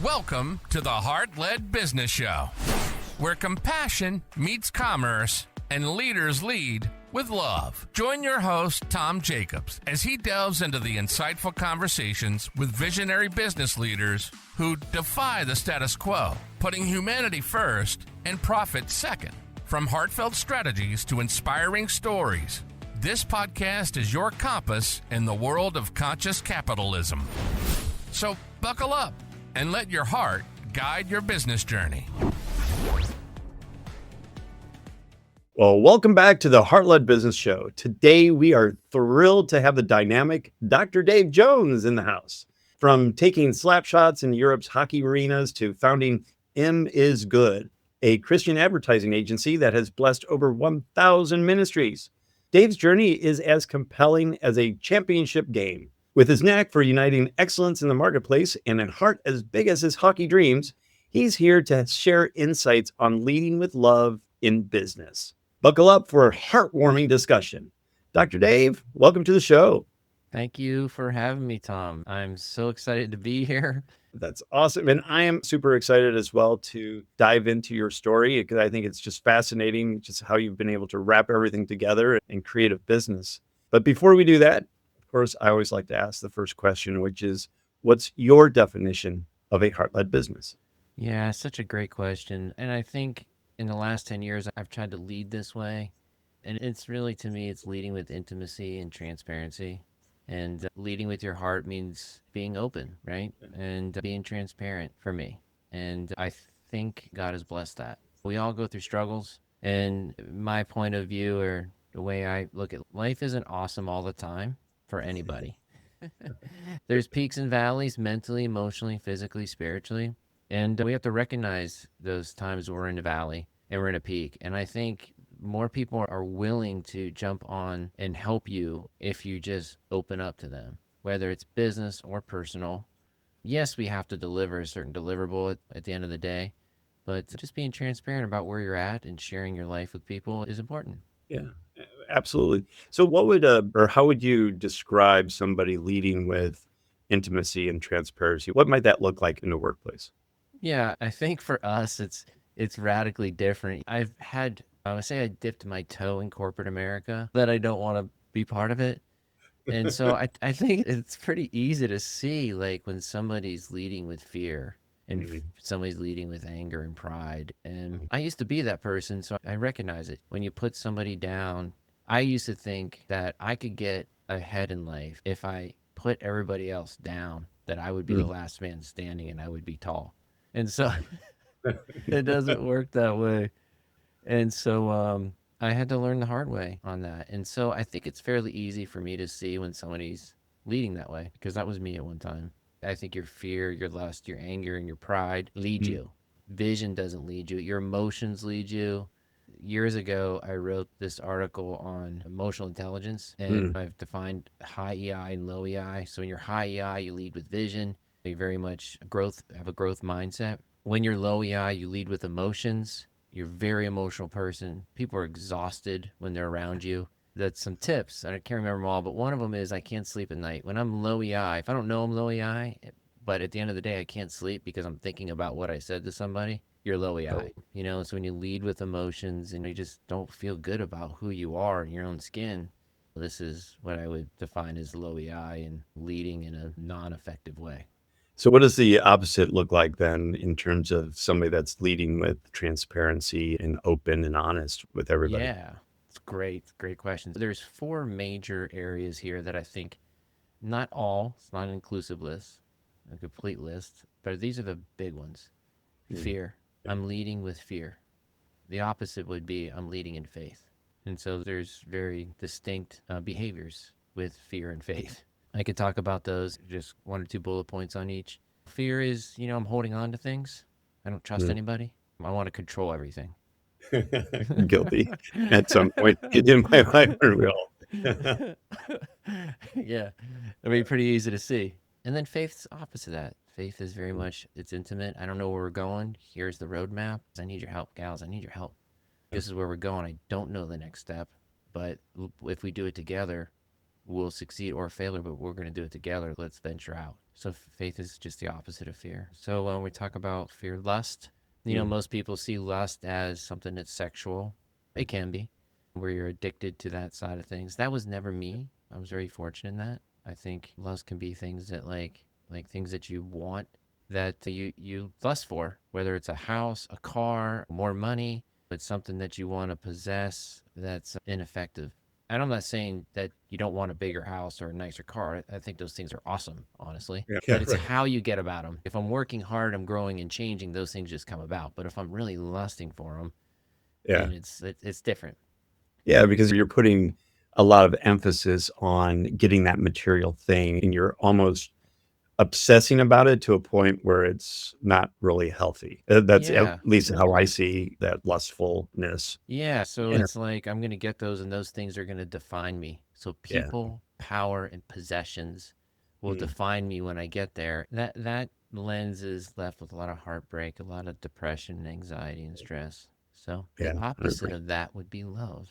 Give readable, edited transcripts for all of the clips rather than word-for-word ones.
Welcome to the Heart-Led Business Show, where compassion meets commerce and leaders lead with love. Join your host, Tom Jacobs, as he delves into the insightful conversations with visionary business leaders who defy the status quo, putting humanity first and profit second. From heartfelt strategies to inspiring stories, this podcast is your compass in the world of conscious capitalism. So buckle up and let your heart guide your business journey. Well, welcome back to the Heart-Led Business Show. Today, we are thrilled to have the dynamic Dr. Dave Jones in the house. From taking slap shots in Europe's hockey arenas to founding M is Good, a Christian advertising agency that has blessed over 1,000 ministries. Dave's journey is as compelling as a championship game. With his knack for uniting excellence in the marketplace and a heart as big as his hockey dreams, he's here to share insights on leading with love in business. Buckle up for a heartwarming discussion. Dr. Dave, welcome to the show. Thank you for having me, Tom. I'm so excited to be here. That's awesome. And I am super excited as well to dive into your story because I think it's just fascinating just how you've been able to wrap everything together and create a business. But before we do that, of course, I always like to ask the first question, which is, what's your definition of a heart-led business? Yeah, such a great question. And I think in the last 10 years, I've tried to lead this way. And it's really, to me, it's leading with intimacy and transparency. And leading with your heart means being open, right? And being transparent for me. And I think God has blessed that. We all go through struggles. And my point of view, or the way I look at life, isn't awesome all the time for anybody. There's peaks and valleys, mentally, emotionally, physically, spiritually. And we have to recognize those times we're in a valley and we're in a peak. And I think more people are willing to jump on and help you if you just open up to them, whether it's business or personal. Yes, we have to deliver a certain deliverable at the end of the day, but just being transparent about where you're at and sharing your life with people is important. Yeah, absolutely. So what would, or how would you describe somebody leading with intimacy and transparency? What might that look like in the workplace? Yeah, I think for us, it's radically different. I would say I dipped my toe in corporate America, that I don't want to be part of it. And so I think it's pretty easy to see, like, when somebody's leading with fear and somebody's leading with anger and pride. And I used to be that person, so I recognize it. When you put somebody down, I used to think that I could get ahead in life if I put everybody else down, that I would be the last man standing and I would be tall. And so it doesn't work that way. And so I had to learn the hard way on that. And so I think it's fairly easy for me to see when somebody's leading that way, because that was me at one time. I think your fear, your lust, your anger, and your pride lead you. Vision doesn't lead you. Your emotions lead you. Years ago, I wrote this article on emotional intelligence, and I've defined high EI and low EI. So in your high EI, you lead with vision. You very much have a growth mindset. When you're low EI, you lead with emotions. You're a very emotional person. People are exhausted when they're around you. That's some tips. I can't remember them all, but one of them is I can't sleep at night. When I'm low EI, if I don't know I'm low EI, but at the end of the day, I can't sleep because I'm thinking about what I said to somebody, you're low EI. You know, so when you lead with emotions and you just don't feel good about who you are in your own skin, this is what I would define as low EI and leading in a non-effective way. So what does the opposite look like then in terms of somebody that's leading with transparency and open and honest with everybody? Yeah, it's great. Great question. There's 4 major areas here that I think, not all, it's not an inclusive list, a complete list, but these are the big ones. Fear. I'm leading with fear. The opposite would be I'm leading in faith. And so there's very distinct behaviors with fear and faith. I could talk about those, just 1 or 2 bullet points on each. Fear is, I'm holding on to things. I don't trust anybody. I want to control everything. Guilty at some point in my life, or we all. Yeah, it'd be pretty easy to see. And then faith's opposite of that. Faith is very much, it's intimate. I don't know where we're going. Here's the roadmap. I need your help, gals. I need your help. This is where we're going. I don't know the next step, but if we do it together, we'll succeed or failure, but we're going to do it together. Let's venture out. So faith is just the opposite of fear. So when we talk about fear, lust, most people see lust as something that's sexual. It can be, where you're addicted to that side of things. That was never me. I was very fortunate in that. I think lust can be things that like things that you want, that you lust for, whether it's a house, a car, more money. It's something that you want to possess that's ineffective. And I'm not saying that you don't want a bigger house or a nicer car. I think those things are awesome, honestly. Yeah, But it's right. how you get about them. If I'm working hard, I'm growing and changing, those things just come about. But if I'm really lusting for them, Yeah. then it's different. Yeah, because you're putting a lot of emphasis on getting that material thing and you're almost obsessing about it to a point where it's not really healthy. That's at Yeah. least how I see that lustfulness. Yeah. So Yeah. it's like I'm going to get those, and those things are going to define me. So Yeah. people, power, and possessions will Mm, define me when I get there. That lens is left with a lot of heartbreak, a lot of depression and anxiety and stress. So yeah. the opposite 100%. of that would be love.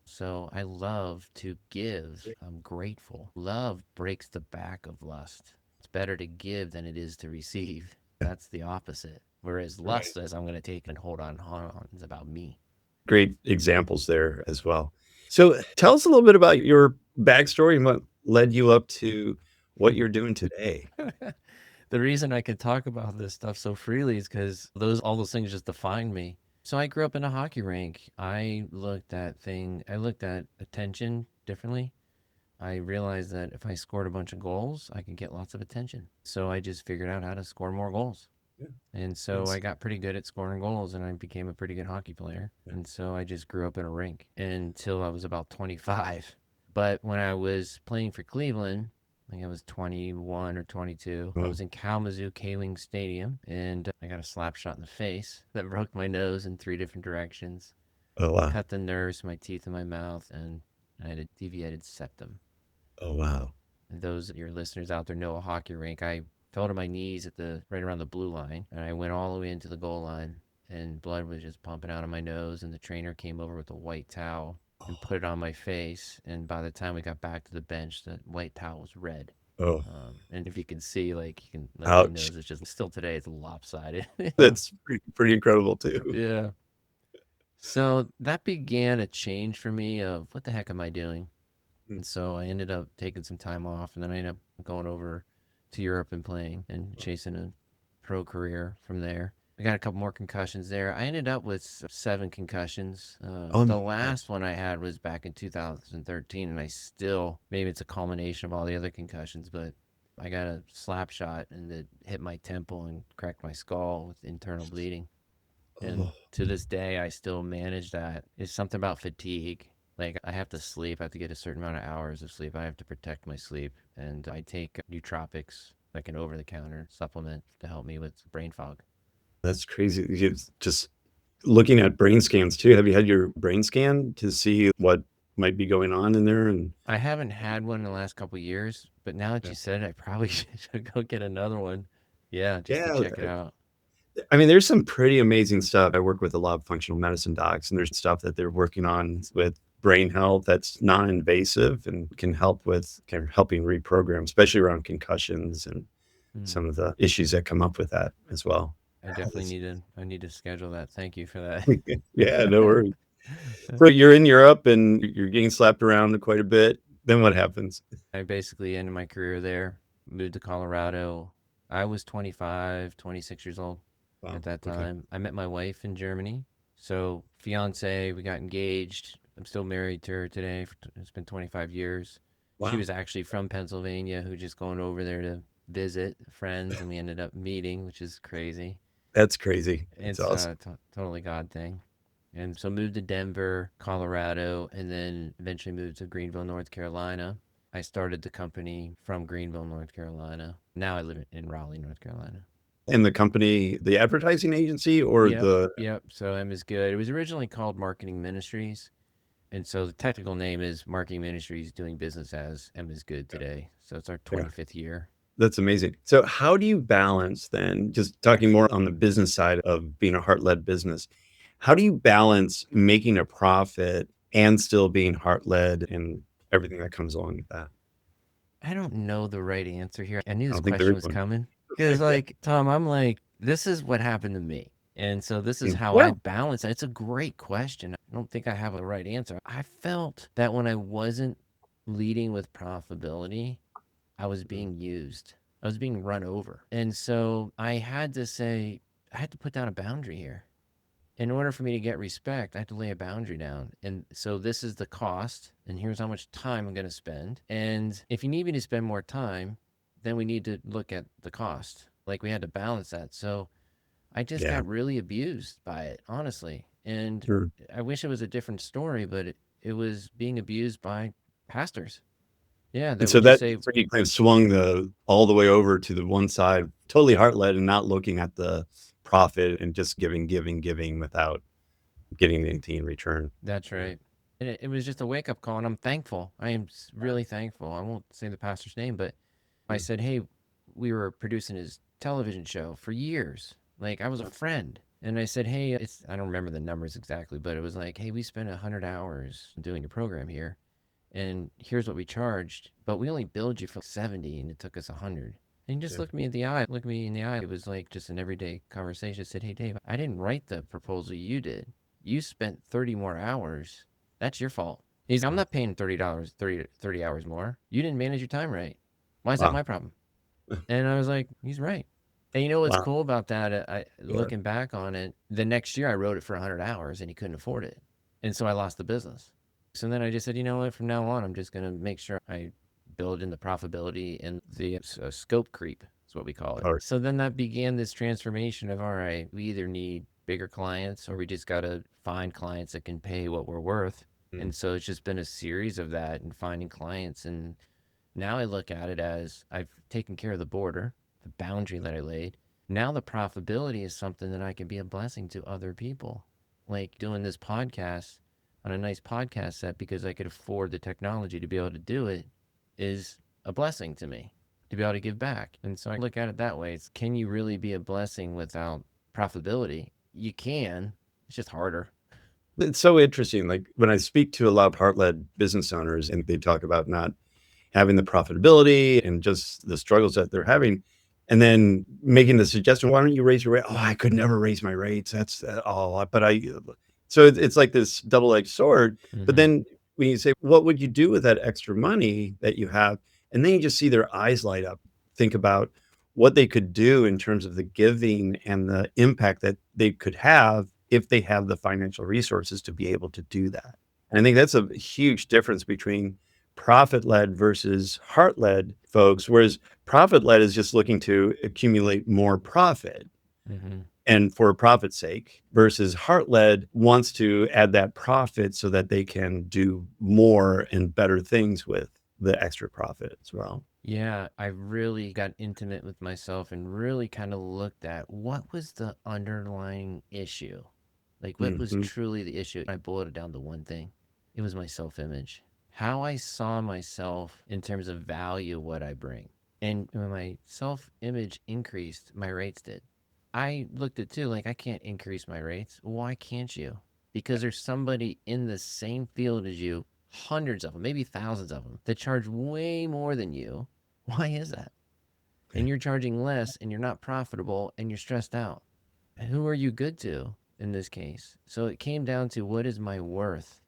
So I love to give. I'm grateful. Love breaks the back of lust. It's better to give than it is to receive. That's the opposite. Whereas Right. lust says I'm going to take and hold on, hold on. It's about me. Great examples there as well. So tell us a little bit about your backstory and what led you up to what you're doing today. The reason I can talk about this stuff so freely is because all those things just define me. So I grew up in a hockey rink. I looked at attention differently. I realized that if I scored a bunch of goals, I could get lots of attention. So I just figured out how to score more goals. Yeah. And so I That's got pretty good at scoring goals, and I became a pretty good hockey player. yeah. And so I just grew up in a rink until I was about 25. But when I was playing for Cleveland, I think I was 21 or 22. I Oh, was in Kalamazoo K-Wing Stadium, and I got a slap shot in the face that broke my nose in 3 different directions, oh wow. cut the nerves, my teeth in my mouth, and I had a deviated septum. Oh wow. And those of your listeners out there know a hockey rink. I fell to my knees right around the blue line, and I went all the way into the goal line, and blood was just pumping out of my nose, and the trainer came over with a white towel and put it on my face, and by the time we got back to the bench, the white towel was red. Oh, And if you can see, like, you can, like, my ouch. nose is just still today, it's lopsided. That's pretty incredible too. Yeah. So that began a change for me of what the heck am I doing? Mm, And so I ended up taking some time off, and then I ended up going over to Europe and playing and chasing a pro career from there. I got a couple more concussions there. I ended up with 7 concussions. oh The man. last one I had was back in 2013, and maybe it's a culmination of all the other concussions, but I got a slap shot and it hit my temple and cracked my skull with internal bleeding. And Oh, to this day, I still manage that. It's something about fatigue. Like, I have to sleep. I have to get a certain amount of hours of sleep. I have to protect my sleep. And I take nootropics, like an over-the-counter supplement to help me with brain fog. that's crazy. Just looking at brain scans too. Have you had your brain scan to see what might be going on in there? And I haven't had one in the last couple of years, but now that yeah, you said it, I probably should go get another one. Yeah, just to yeah. check it out. I mean, there's some pretty amazing stuff. I work with a lot of functional medicine docs, and there's stuff that they're working on with brain health that's non-invasive and can help with kind of helping reprogram, especially around concussions and Hmm. some of the issues that come up with that as well. I definitely I need to schedule that. Thank you for that. Yeah, no worries. So you're in Europe and you're getting slapped around quite a bit. Then what happens? I basically ended my career there, moved to Colorado. I was 25, 26 years old Wow. at that Okay. time. I met my wife in Germany. So, fiance, we got engaged. I'm still married to her today. It's been 25 years. She Wow. was actually from Pennsylvania, who just going over there to visit friends, and we ended up meeting, which is crazy. That's crazy. That's It's awesome. a totally God thing. And so moved to Denver, Colorado, and then eventually moved to Greenville, North Carolina. I started the company from Greenville, North Carolina. Now I live in Raleigh, North Carolina. And the company, the advertising agency or Yep, the yep. So M is good. It was originally called Marketing Ministries. And so the technical name is Marketing Ministries doing business as M is good today. So it's our yeah. 25th year. That's amazing. So how do you balance then, just talking more on the business side of being a heart-led business, how do you balance making a profit and still being heart-led and everything that comes along with that? I don't know the right answer here. I knew I this don't think there question is was one. coming because, like, Tom, I'm like, this is what happened to me. And so this is how I Well, balance it. It's a great question. I don't think I have a right answer. I felt that when I wasn't leading with profitability, I was being used. I was being run over. And so I had to say, I had to put down a boundary here. In order for me to get respect, I have to lay a boundary down. And so this is the cost, and here's how much time I'm going to spend. And if you need me to spend more time, then we need to look at the cost. Like we had to balance that. So I just yeah, got really abused by it, honestly. And sure. I wish it was a different story, but it was being abused by pastors. Yeah, And that so would just that's say, where you kind of swung all the way over to the one side, totally heart led and not looking at the profit and just giving without getting anything in return. that's Yeah. right. And it was just a wake up call, and I'm thankful. I am really thankful. I won't say the pastor's name, but I Mm. said, hey, we were producing his television show for years. Like I was a friend. And I said, hey, I don't remember the numbers exactly, but it was like, hey, we spent 100 hours doing a program here. And here's what we charged, but we only billed you for 70 and it took us 100. And he just Yeah. looked me in the eye. It was like just an everyday conversation. I said, hey, Dave, I didn't write the proposal, you did. You spent 30 more hours. That's your fault. I'm not paying $30, 30 hours more. You didn't manage your time right. Why is that Wow. my problem? And I was like, he's right. And you know what's Wow. cool about that? Yeah. Looking back on it, the next year I wrote it for 100 hours and he couldn't afford it. And so I lost the business. So then I just said, you know what, from now on, I'm just going to make sure I build in the profitability and the scope creep is what we call it. All right. So then that began this transformation of, all right, we either need bigger clients or we just got to find clients that can pay what we're worth. Mm. And so it's just been a series of that and finding clients. And now I look at it as I've taken care of the border, the boundary that I laid. Now the profitability is something that I can be a blessing to other people. Like doing this podcast on a nice podcast set because I could afford the technology to be able to do it is a blessing to me to be able to give back. And so I look at it that way. It's can you really be a blessing without profitability? You can. It's just harder. It's so interesting. Like when I speak to a lot of heart led business owners and they talk about not having the profitability and just the struggles that they're having, and then making the suggestion, why don't you raise your rate? Oh, I could never raise my rates. That's all. But so it's like this double-edged sword. But Mm-hmm. then when you say, what would you do with that extra money that you have? And then you just see their eyes light up. Think about what they could do in terms of the giving and the impact that they could have if they have the financial resources to be able to do that. And I think that's a huge difference between profit-led versus heart-led folks, whereas profit-led is just looking to accumulate more profit Mm-hmm. and for profit's sake, versus heart-led wants to add that profit so that they can do more and better things with the extra profit as well. Yeah, I really got intimate with myself and really kind of looked at what was the underlying issue. Like, what was Mhm. truly the issue? I boiled it down to one thing. It was my self-image. How I saw myself in terms of value, what I bring. And when my self-image increased, my rates did. I looked at too, like I can't increase my rates. Why can't you? Because there's somebody in the same field as you, hundreds of them, maybe thousands of them, that charge way more than you. Why is that? And you're charging less and you're not profitable and you're stressed out. Who are you good to in this case? So it came down to what is my worth?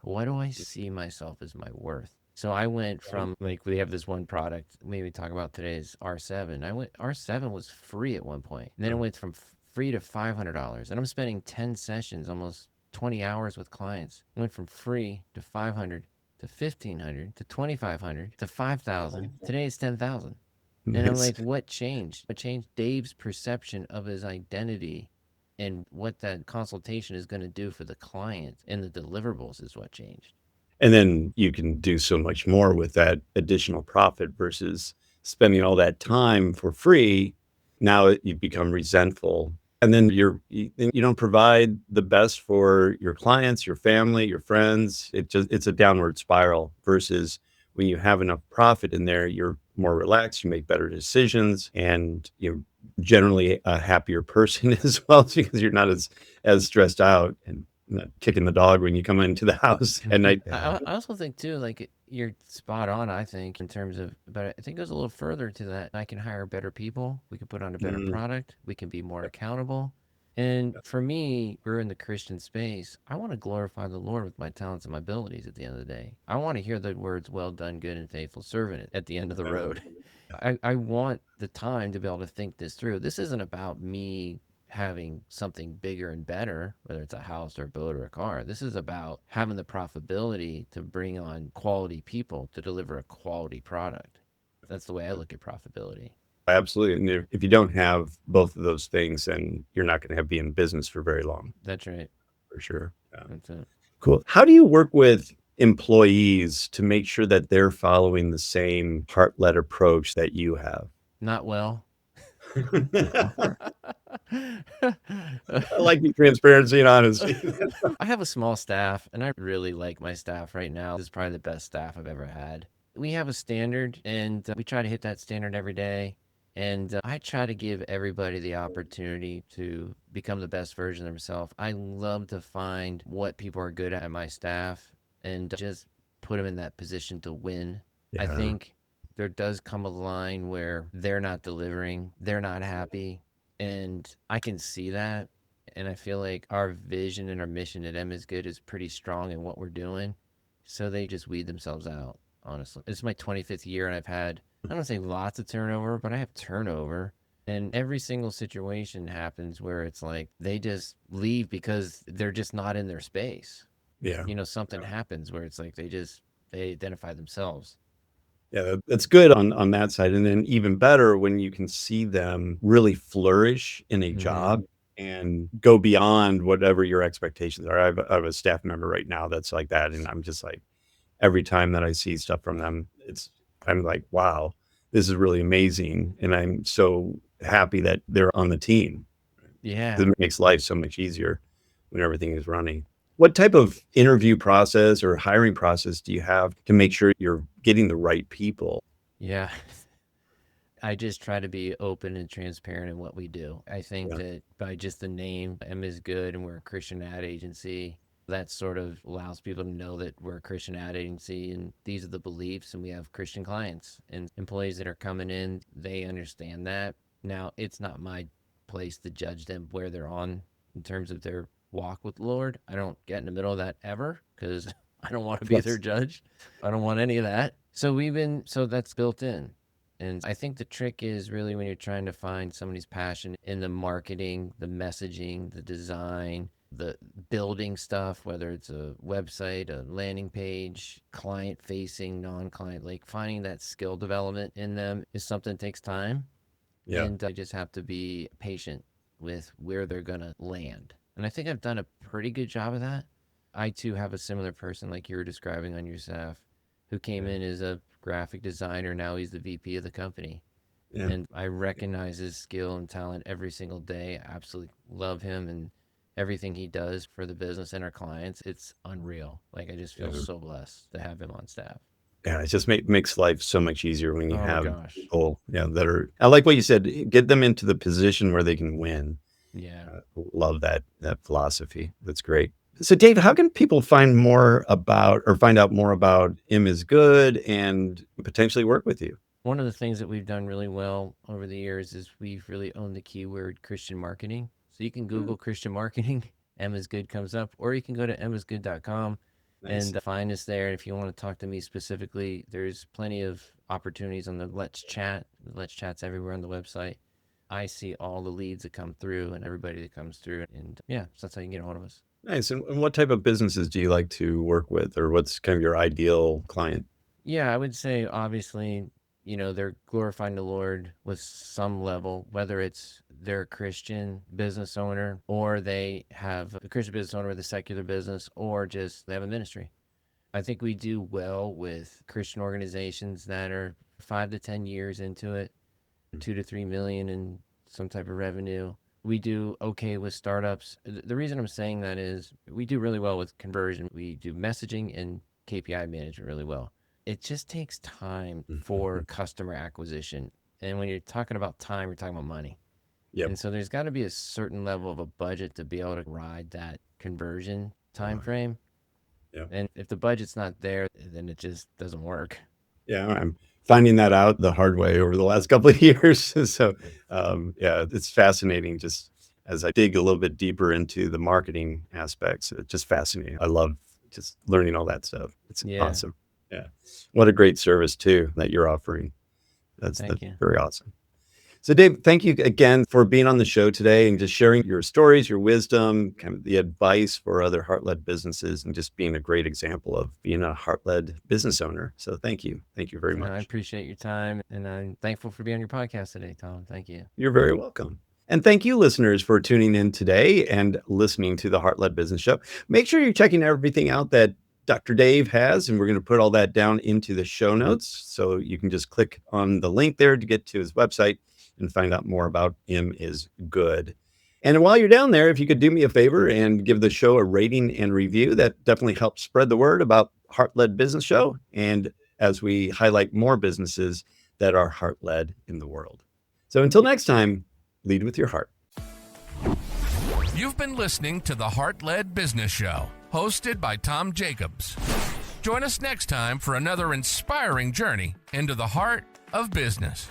What do I see myself as my worth? So I went from like we have this one product, maybe talk about today's R7. R7 was free at one point. And then it went from free to $500. And I'm spending 10 sessions, almost 20 hours with clients. It went from free to 500 to 1500 to 2500 to 5000. Today it's 10,000. And I'm Nice. like, what changed? What changed Dave's perception of his identity and what that consultation is going to do for the client and the deliverables is what changed. And then you can do so much more with that additional profit versus spending all that time for free. Now you become resentful. And then you don't provide the best for your clients, your family, your friends. It's a downward spiral versus when you have enough profit in there, you're more relaxed, you make better decisions, and you're generally a happier person as well because you're not as stressed out. And not kicking the dog when you come into the house at night. I also think too, like you're spot on, I think, in terms of, but I think it goes a little further to that. I can hire better people. We can put on a better Mm, product. We can be more accountable. And for me, we're in the Christian space. I want to glorify the Lord with my talents and my abilities at the end of the day. I want to hear the words, well done, good and faithful servant at the end of the road. I want the time to be able to think this through. This isn't about me having something bigger and better, whether it's a house or a boat or a car. This is about having the profitability to bring on quality people to deliver a quality product. That's the way I look at profitability. Absolutely. And if you don't have both of those things, then you're not going to be in business for very long, That's right. for sure. Yeah. That's it. Cool. How do you work with employees to make sure that they're following the same heart-led approach that you have? Not well. I like the transparency and honesty. I have a small staff and I really like my staff right now. This is probably the best staff I've ever had. We have a standard and we try to hit that standard every day. And I try to give everybody the opportunity to become the best version of themselves. I love to find what people are good at my staff and just put them in that position to win. I Yeah. think there does come a line where they're not delivering, they're not happy, and I can see that. And I feel like our vision and our mission at M is Good is pretty strong in what we're doing. So they just weed themselves out, honestly. It's my 25th year and I've had, I don't say lots of turnover, but I have turnover. And every single situation happens where it's like they just leave because they're just not in their space. Yeah. Something happens where it's like they identify themselves. Yeah, that's good on that side. And then even better when you can see them really flourish in a Mhm. job and go beyond whatever your expectations are. I have a staff member right now that's like that. And I'm just like, every time that I see stuff from them, I'm like, wow, this is really amazing. And I'm so happy that they're on the team. Yeah. It makes life so much easier when everything is running. What type of interview process or hiring process do you have to make sure you're getting the right people? Yeah. I just try to be open and transparent in what we do. I think Yeah. that by just the name, M is Good, and we're a Christian ad agency, that sort of allows people to know that we're a Christian ad agency and these are the beliefs, and we have Christian clients and employees that are coming in. They understand that. Now, it's not my place to judge them where they're on in terms of their walk with the Lord. I don't get in the middle of that ever because I don't want to be their Yes. judge. I don't want any of that. So that's built in. And I think the trick is really when you're trying to find somebody's passion in the marketing, the messaging, the design, the building stuff, whether it's a website, a landing page, client facing, non client, like finding that skill development in them is something that takes time. Yeah. And I just have to be patient with where they're going to land. And I think I've done a pretty good job of that. I too have a similar person like you were describing on your staff who came in as a graphic designer. Now he's the VP of the company. Yeah. And I recognize his skill and talent every single day. I absolutely love him and everything he does for the business and our clients. It's unreal. Like I just feel Yeah. so blessed to have him on staff. Yeah, it just makes life so much easier when you Oh my have gosh. people, that are, I like what you said, get them into the position where they can win. Yeah. Love that philosophy. That's great. So Dave, how can people find more about or find out more about M is Good and potentially work with you? One of the things that we've done really well over the years is we've really owned the keyword Christian marketing. So you can Google Christian marketing, M is Good comes up, or you can go to emisgood.com Nice. and find us there. And if you want to talk to me specifically, there's plenty of opportunities on the Let's Chat. The Let's Chat's everywhere on the website. I see all the leads that come through and everybody that comes through. And yeah, so that's how you can get a hold of us. Nice. And what type of businesses do you like to work with, or what's kind of your ideal client? Yeah, I would say obviously, they're glorifying the Lord with some level, whether it's they're a Christian business owner or they have a Christian business owner with a secular business or just they have a ministry. I think we do well with Christian organizations that are 5 to 10 years into it, 2 to 3 million in some type of revenue. We do okay with startups. The reason I'm saying that is we do really well with conversion. We do messaging and KPI management really well. It just takes time for customer acquisition. And when you're talking about time, you're talking about money. Yep. And so there's got to be a certain level of a budget to be able to ride that conversion time frame. Yeah. And if the budget's not there, then it just doesn't work. Yeah, I'm finding that out the hard way over the last couple of years. So, yeah, it's fascinating just as I dig a little bit deeper into the marketing aspects. It's just fascinating. I love just learning all that stuff. It's awesome. Yeah. What a great service, too, that you're offering. That's Thank you. very awesome. So, Dave, thank you again for being on the show today and just sharing your stories, your wisdom, kind of the advice for other heart-led businesses, and just being a great example of being a heart-led business owner. So thank you. Thank you very much. I appreciate your time, and I'm thankful for being on your podcast today, Tom. Thank you. You're very welcome. And thank you, listeners, for tuning in today and listening to the Heart-Led Business Show. Make sure you're checking everything out that Dr. Dave has, and we're going to put all that down into the show notes. So you can just click on the link there to get to his website and find out more about him is good. And while you're down there, if you could do me a favor and give the show a rating and review, that definitely helps spread the word about Heart-Led Business Show. And as we highlight more businesses that are heart-led in the world. So until next time, lead with your heart. You've been listening to the Heart-Led Business Show, hosted by Tom Jacobs. Join us next time for another inspiring journey into the heart of business.